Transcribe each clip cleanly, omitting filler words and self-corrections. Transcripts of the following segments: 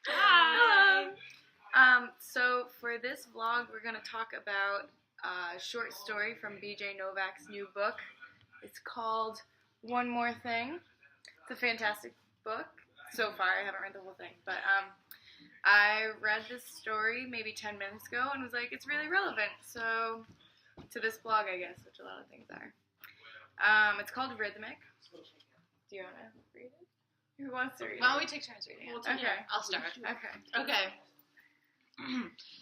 Hi. So for this vlog, we're going to talk about a short story from BJ Novak's new book. It's called One More Thing. It's a fantastic book. So far, I haven't read the whole thing, but I read this story maybe 10 minutes ago and was like, it's really relevant. So to this blog, I guess, which a lot of things are. It's called Rithmatic. Do you want to read it? Who wants to read it? Why don't we take turns reading it? Okay. I'll start. Okay.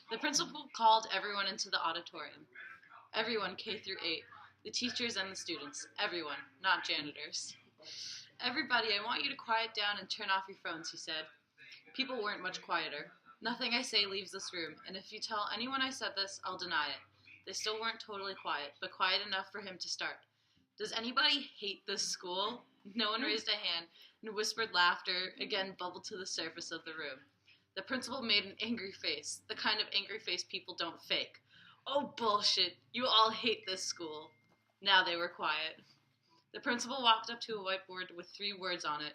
The principal called everyone into the auditorium. Everyone, K through 8. The teachers and the students. Everyone, not janitors. Everybody, I want you to quiet down and turn off your phones, he said. People weren't much quieter. Nothing I say leaves this room, and if you tell anyone I said this, I'll deny it. They still weren't totally quiet, but quiet enough for him to start. Does anybody hate this school? No one raised a hand, and whispered laughter again bubbled to the surface of the room. The principal made an angry face, the kind of angry face people don't fake. Oh, bullshit. You all hate this school. Now they were quiet. The principal walked up to a whiteboard with 3 words on it.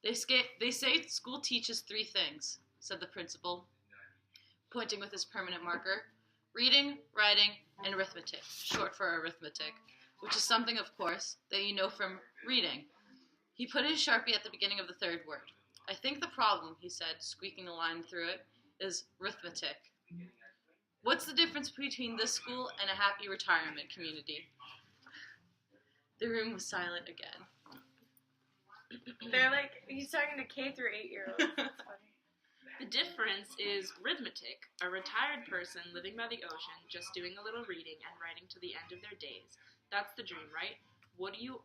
They say school teaches 3 things, said the principal, pointing with his permanent marker. Reading, writing, and arithmetic, short for arithmetic, which is something, of course, that you know from reading. He put his Sharpie at the beginning of the 3rd word. I think the problem, he said, squeaking a line through it, is arithmetic. What's the difference between this school and a happy retirement community? The room was silent again. They're like, he's talking to K through 8-year-olds. That's funny. The difference is Rithmatic, a retired person living by the ocean, just doing a little reading and writing to the end of their days. That's the dream, right? What do you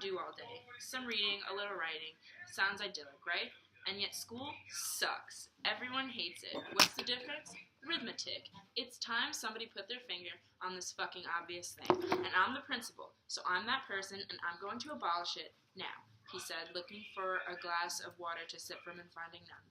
do all day? Some reading, a little writing. Sounds idyllic, right? And yet school sucks. Everyone hates it. What's the difference? Rithmatic. It's time somebody put their finger on this fucking obvious thing. And I'm the principal, so I'm that person, and I'm going to abolish it now, he said, looking for a glass of water to sip from and finding none.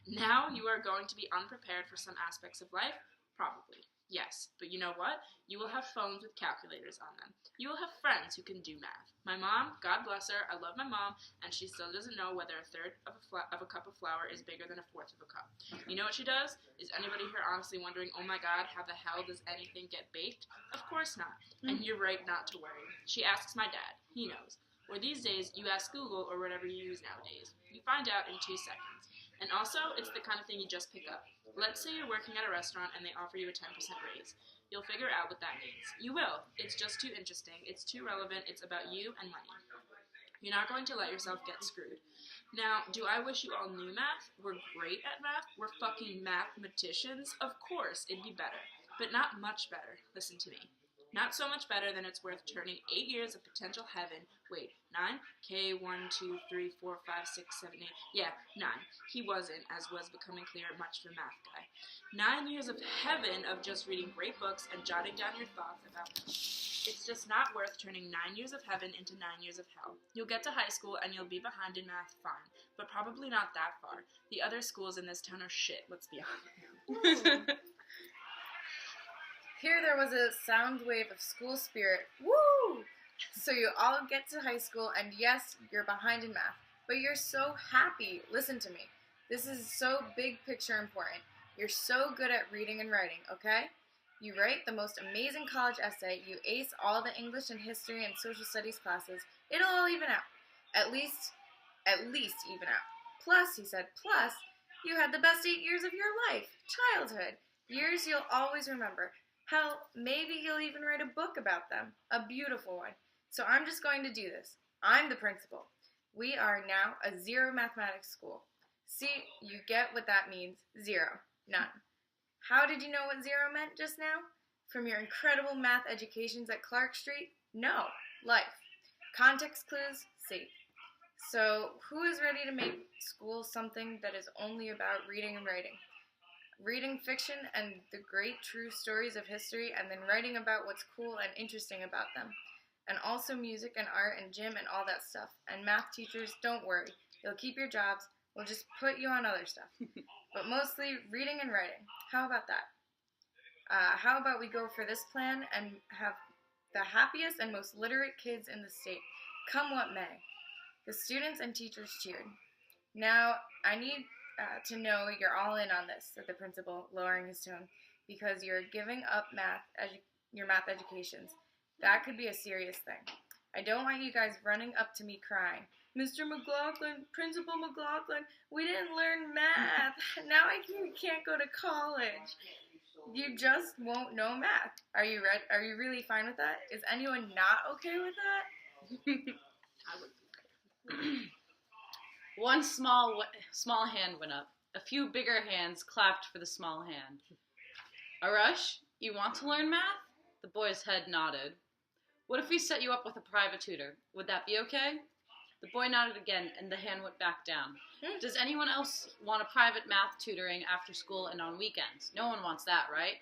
Now you are going to be unprepared for some aspects of life? Probably. Yes, but you know what? You will have phones with calculators on them. You will have friends who can do math. My mom, God bless her, I love my mom, and she still doesn't know whether a third of a cup of flour is bigger than a fourth of a cup. You know what she does? Is anybody here honestly wondering, oh my god, how the hell does anything get baked? Of course not. And you're right not to worry. She asks my dad. He knows. Or these days, you ask Google or whatever you use nowadays. You find out in 2 seconds. And also, it's the kind of thing you just pick up. Let's say you're working at a restaurant and they offer you a 10% raise. You'll figure out what that means. You will. It's just too interesting. It's too relevant. It's about you and money. You're not going to let yourself get screwed. Now, do I wish you all knew math? We're great at math. We're fucking mathematicians. Of course, it'd be better. But not much better. Listen to me. Not so much better than it's worth turning 8 years of potential heaven. Wait, 9? K, 1, 2, 3, 4, 5, 6, 7, 8. Yeah, 9. He wasn't, as was becoming clear, much of a math guy. 9 years of heaven of just reading great books and jotting down your thoughts about them. It's just not worth turning 9 years of heaven into 9 years of hell. You'll get to high school and you'll be behind in math, fine. But probably not that far. The other schools in this town are shit, let's be honest. Here there was a sound wave of school spirit. Woo! So you all get to high school, and yes, you're behind in math, but you're so happy. Listen to me. This is so big picture important. You're so good at reading and writing, okay? You write the most amazing college essay, you ace all the English and history and social studies classes. It'll all even out. At least even out. Plus, he said, plus, you had the best 8 years of your life. Childhood. Years you'll always remember. Hell, maybe you'll even write a book about them. A beautiful one. So I'm just going to do this. I'm the principal. We are now a 0 mathematics school. See, you get what that means. 0. None. How did you know what 0 meant just now? From your incredible math educations at Clark Street? No. Life. Context clues? See. So, who is ready to make school something that is only about reading and writing? Reading fiction and the great true stories of history, and then writing about what's cool and interesting about them. And also music and art and gym and all that stuff. And math teachers, don't worry. You'll keep your jobs. We'll just put you on other stuff. But mostly reading and writing. How about that? How about we go for this plan and have the happiest and most literate kids in the state, come what may. The students and teachers cheered. Now, I need to know you're all in on this, said the principal, lowering his tone, because you're giving up your math educations. That could be a serious thing. I don't want you guys running up to me crying, Mr. McLaughlin, Principal McLaughlin, we didn't learn math. Now I can't go to college. You just won't know math. Are you really fine with that? Is anyone not okay with that? One small hand went up. A few bigger hands clapped for the small hand. Arash, you want to learn math? The boy's head nodded. What if we set you up with a private tutor? Would that be okay? The boy nodded again, and the hand went back down. Does anyone else want a private math tutoring after school and on weekends? No one wants that, right?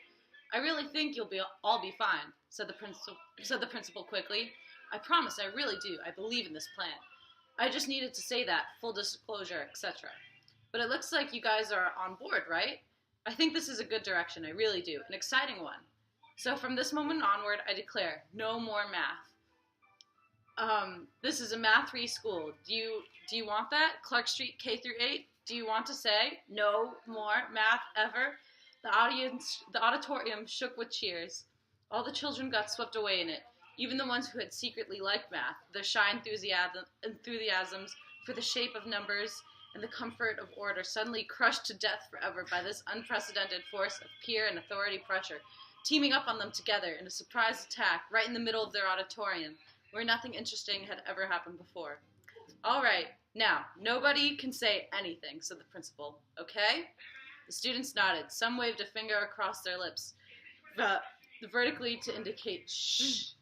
I really think you'll all be fine, said the principal quickly. I promise, I really do. I believe in this plan. I just needed to say that, full disclosure, etc. But it looks like you guys are on board, right? I think this is a good direction, I really do. An exciting one. So from this moment onward, I declare, no more math. This is a math-free school. Do you want that? Clark Street K through 8? Do you want to say no more math ever? The auditorium shook with cheers. All the children got swept away in it, even the ones who had secretly liked math, their shy enthusiasms for the shape of numbers and the comfort of order suddenly crushed to death forever by this unprecedented force of peer and authority pressure, teaming up on them together in a surprise attack right in the middle of their auditorium, where nothing interesting had ever happened before. All right, now, nobody can say anything, said the principal, okay? The students nodded. Some waved a finger across their lips, vertically to indicate shh.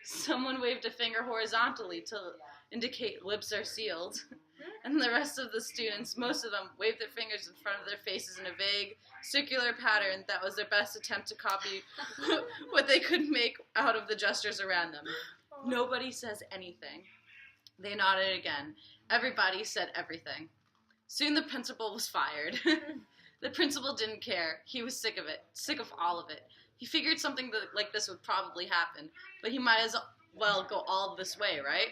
Someone waved a finger horizontally to indicate lips are sealed. And the rest of the students, most of them, waved their fingers in front of their faces in a vague, circular pattern that was their best attempt to copy what they could make out of the gestures around them. Nobody says anything. They nodded again. Everybody said everything. Soon the principal was fired. The principal didn't care. He was sick of it, sick of all of it. He figured something like this would probably happen, but he might as well go all this way, right?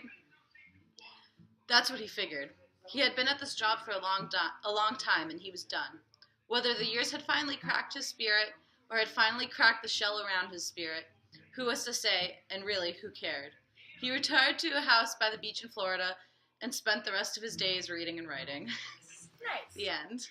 That's what he figured. He had been at this job for a long time, and he was done. Whether the years had finally cracked his spirit, or had finally cracked the shell around his spirit, who was to say, and really, who cared? He retired to a house by the beach in Florida, and spent the rest of his days reading and writing. Nice. The end.